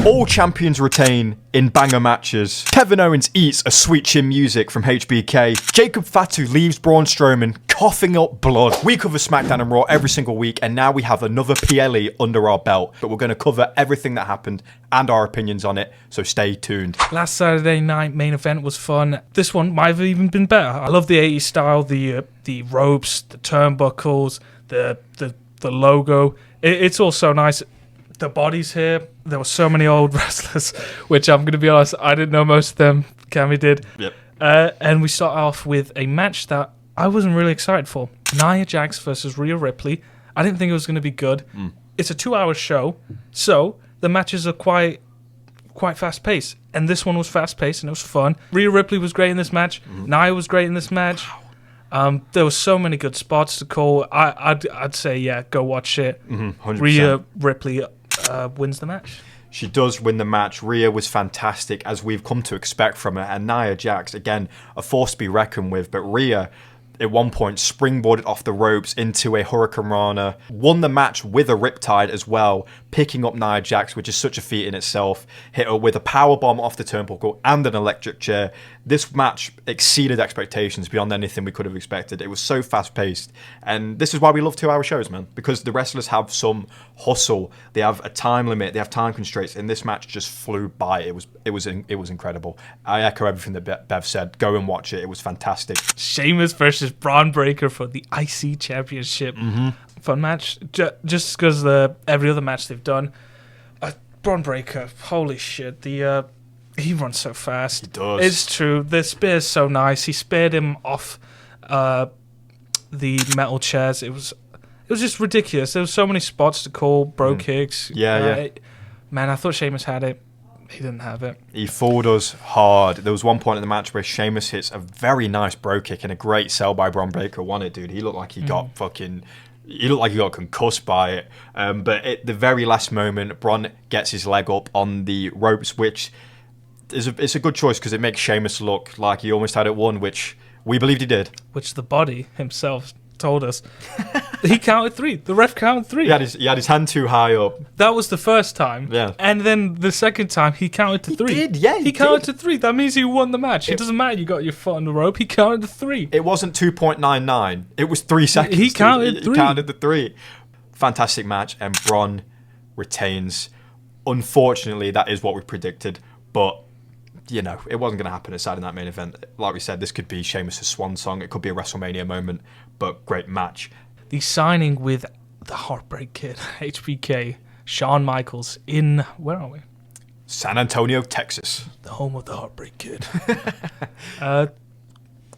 All champions retain in banger matches. Kevin Owens eats a sweet chin music from HBK. Jacob Fatu leaves Braun Strowman coughing up blood. We cover SmackDown and Raw every single week, and now we have another PLE under our belt. But we're going to cover everything that happened and our opinions on it, so stay tuned. Last Saturday night main event was fun. This one might have even been better. I love the 80s style, the ropes, the turnbuckles, the logo. It's all so nice. The bodies here, there were so many old wrestlers, which I'm going to be honest, I didn't know most of them. Cammy did. Yep. And we start off with a match that I wasn't really excited for. Nia Jax versus Rhea Ripley. I didn't think it was going to be good. It's a 2-hour show, so the matches are quite fast-paced. And this one was fast-paced and it was fun. Rhea Ripley was great in this match. Nia was great in this match. There were so many good spots to call. I'd say, yeah, go watch it. 100%. Rhea Ripley wins the match. She does win the match. Rhea was fantastic, as we've come to expect from her. And Nia Jax, again, a force to be reckoned with. But Rhea, at one point, springboarded off the ropes into a Hurricane Rana, won the match with a Riptide as well, picking up Nia Jax, which is such a feat in itself. Hit her with a powerbomb off the turnbuckle and an electric chair. This match exceeded expectations beyond anything we could have expected. It was so fast-paced. And this is why we love 2-hour shows, man, because the wrestlers have some hustle. They have a time limit. They have time constraints. And this match just flew by. It was incredible. I echo everything that Bev said. Go and watch it. It was fantastic. Sheamus versus Braun Breaker for the IC Championship. Fun match. Just because every other match they've done. Braun Breaker, holy shit. He runs so fast. He does. It's true. The spear is so nice. He speared him off the metal chairs. It was just ridiculous. There was so many spots to call, bro kicks. Yeah. Man, I thought Sheamus had it. He didn't have it. He fooled us hard. There was one point in the match where Sheamus hits a very nice bro kick and a great sell by Braun Breaker. Won it, dude. He looked like he got fucking... He looked like he got concussed by it. But at the very last moment, Braun gets his leg up on the ropes, which it's a good choice because it makes Sheamus look like he almost had it won, which we believed he did. Which the body himself told us. He counted 3. The ref counted 3. He had his hand too high up. That was the first time. Yeah. And then the second time, he counted to 3. He did, yeah. He counted to 3. That means he won the match. It doesn't matter you got your foot on the rope. He counted to 3. It wasn't 2.99. It was 3 seconds. He counted 3. He counted the 3. Fantastic match, and Braun retains. Unfortunately, that is what we predicted, but... You know, it wasn't going to happen at Saturday Night Main Event. Like we said, this could be Sheamus' swan song. It could be a WrestleMania moment, but great match. The signing with the Heartbreak Kid, HBK, Shawn Michaels in, where are we? San Antonio, Texas. The home of the Heartbreak Kid.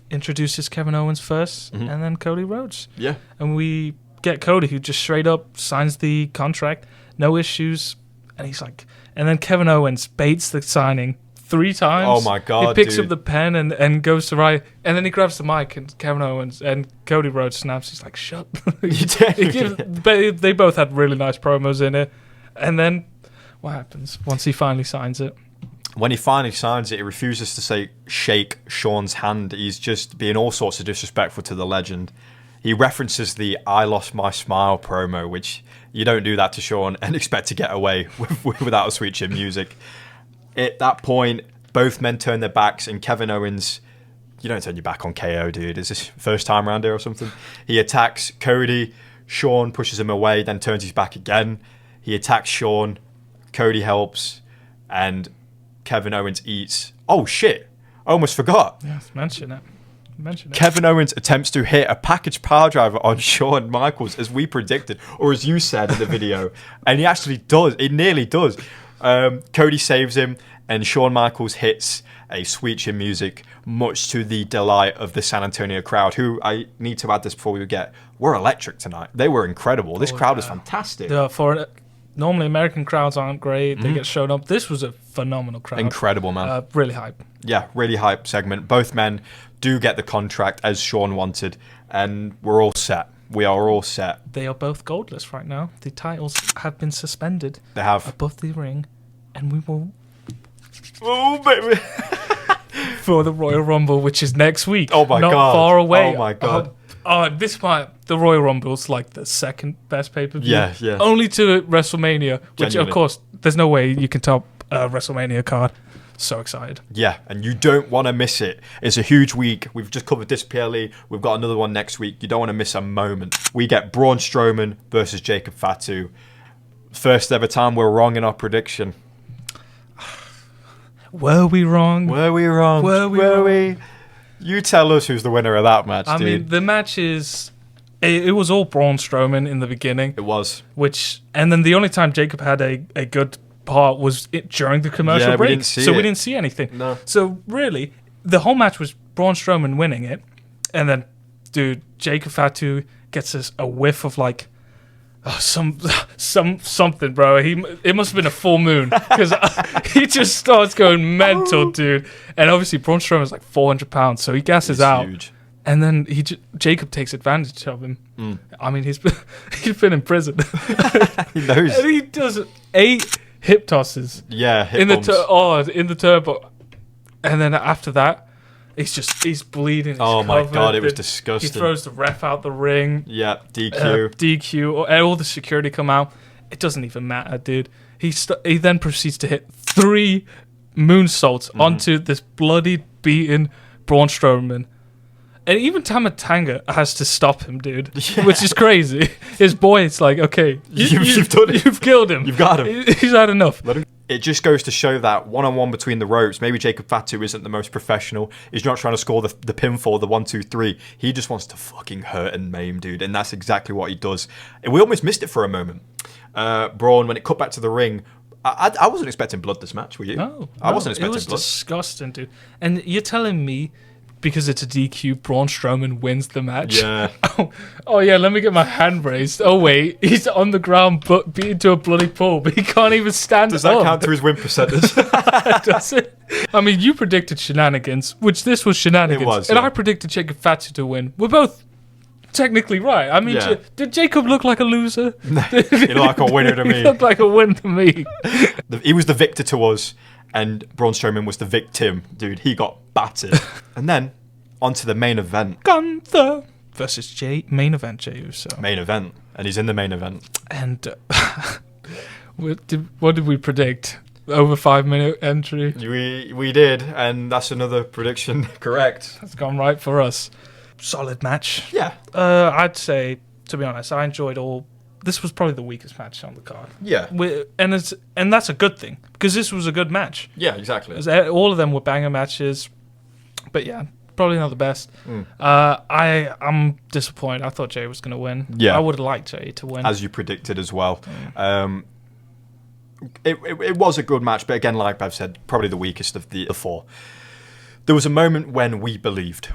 Introduces Kevin Owens first, and then Cody Rhodes. Yeah. And we get Cody, who just straight up signs the contract, no issues, and he's like, and then Kevin Owens baits the signing 3 times. Oh my god! He picks up the pen and goes to write, and then he grabs the mic, and Kevin Owens and Cody Rhodes snaps. He's like, "Shut!" They both had really nice promos in it, and then what happens once he finally signs it? When he finally signs it, he refuses to shake Shawn's hand. He's just being all sorts of disrespectful to the legend. He references the "I lost my smile" promo, which you don't do that to Shawn and expect to get away without a sweet chin music. At that point, both men turn their backs, and Kevin Owens, you don't turn your back on KO, dude. Is this first time around here or something? He attacks Cody. Shawn pushes him away, then turns his back again. He attacks Shawn. Cody helps, and Kevin Owens eats. Oh, shit. I almost forgot. Yeah, mention it. Kevin Owens attempts to hit a package power driver on Shawn Michaels, as we predicted, or as you said in the video. And he actually does. It nearly does. Cody saves him, and Shawn Michaels hits a sweet chin music, much to the delight of the San Antonio crowd, who, I need to add this before we were electric tonight. They were incredible. This crowd was fantastic. Normally, American crowds aren't great. They get shown up. This was a phenomenal crowd. Incredible, man. Really hype. Yeah, really hype segment. Both men do get the contract as Shawn wanted, and we're all set. We are all set. They are both goldless right now. The titles have been suspended. They have. Above the ring, and we will... Oh, baby. For the Royal Rumble, which is next week. Oh, my God. Not far away. Oh, my God. The Royal Rumble is like the second best pay-per-view. Yeah. Only to WrestleMania, which, Genuinely. of course, there's no way you can top WrestleMania card. So excited. Yeah, and you don't want to miss it. It's a huge week. We've just covered this PLE. We've got another one next week. You don't want to miss a moment. We get Braun Strowman versus Jacob Fatu. First ever time we're wrong in our prediction. Were we wrong? Were we wrong? Were we? You tell us who's the winner of that match, I dude. mean, the match is... It was all Braun Strowman in the beginning. It was. And then the only time Jacob had a good part was during the commercial break. We didn't see so it. we didn't see anything. No. So really, the whole match was Braun Strowman winning it. And then, dude, Jacob Fatu gets a whiff of like... something, bro. It must have been a full moon because he just starts going mental, dude. And obviously, Braun Strowman's like 400 pounds, so he gasses out. Huge. And then Jacob takes advantage of him. I mean, he's been in prison. He knows. And he does 8 hip tosses. Yeah, hip in bumps. In the turbo. And then after that, he's bleeding. Oh he's my covered. God, it was He disgusting. throws the ref out the ring. Yeah, DQ. DQ. All the security come out. It doesn't even matter, dude. He then proceeds to hit 3 moonsaults onto this bloody beaten Braun Strowman. And even Tama Tonga has to stop him, dude. Yeah. Which is crazy. His boy, it's like, okay, You've done it. You've killed him. You've got him. He's had enough. It just goes to show that one-on-one between the ropes, maybe Jacob Fatu isn't the most professional. He's not trying to score the pinfall, the 1, 2, 3. He just wants to fucking hurt and maim, dude. And that's exactly what he does. And we almost missed it for a moment. Braun, when it cut back to the ring, I wasn't expecting blood this match, were you? No. I wasn't expecting blood. It was blood. disgusting, dude. And you're telling me, because it's a DQ, Braun Strowman wins the match? Yeah. Oh yeah, let me get my hand raised. Oh wait, he's on the ground but beaten to a bloody pulp. He can't even stand Does up. that count to his win percentage? Does it? I mean, you predicted shenanigans, which this was shenanigans. It was, and yeah. I predicted Jacob Fatu to win. We're both technically right. I mean, Yeah. did Jacob look like a loser? He looked like a winner to me. He looked like a win to me. He was the victor to us, and Braun Strowman was the victim. Dude, he got battered. And then, on to the main event. Gunther versus main event Jey Uso. Main event. And he's in the main event. And what did we predict? Over 5-minute entry. We did, and that's another prediction correct. It's gone right for us. Solid match. Yeah. I'd say, to be honest, I enjoyed all. This was probably the weakest match on the card. Yeah. And that's a good thing because this was a good match. Yeah, exactly. All of them were banger matches, but yeah, probably not the best. I'm disappointed. I thought Jey was going to win. Yeah. I would have liked Jey to win. As you predicted as well. It was a good match, but again, like I've said, probably the weakest of the 4. There was a moment when we believed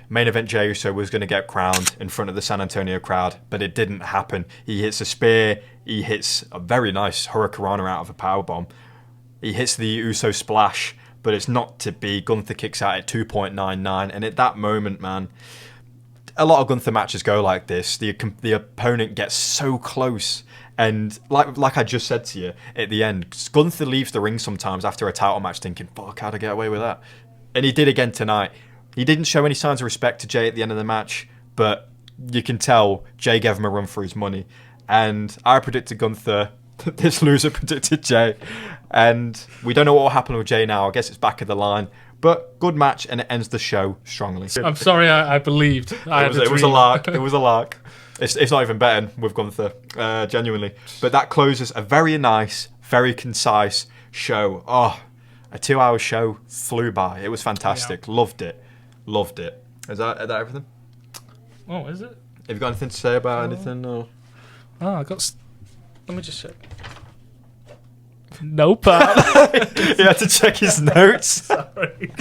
main event Jey Uso was going to get crowned in front of the San Antonio crowd, but it didn't happen. He hits a spear, he hits a very nice hurricanrana out of a powerbomb. He hits the Uso splash, but it's not to be. Gunther kicks out at 2.99, and at that moment, man, a lot of Gunther matches go like this. The opponent gets so close. And like I just said to you at the end, Gunther leaves the ring sometimes after a title match thinking, fuck, how'd I get away with that? And he did again tonight. He didn't show any signs of respect to Jey at the end of the match, but you can tell Jey gave him a run for his money. And I predicted Gunther. This loser predicted Jey. And we don't know what will happen with Jey now. I guess it's back of the line. But good match, and it ends the show strongly. I'm sorry, I believed. It was a lark. It was a lark. It's not even betting with Gunther, genuinely. But that closes a very nice, very concise show. Oh, a 2-hour show flew by. It was fantastic. Yeah. Loved it. Is that everything? Oh, is it? Have you got anything to say about anything? Or? Oh, I got... Let me just check. NoPop. He had to check his notes. Sorry.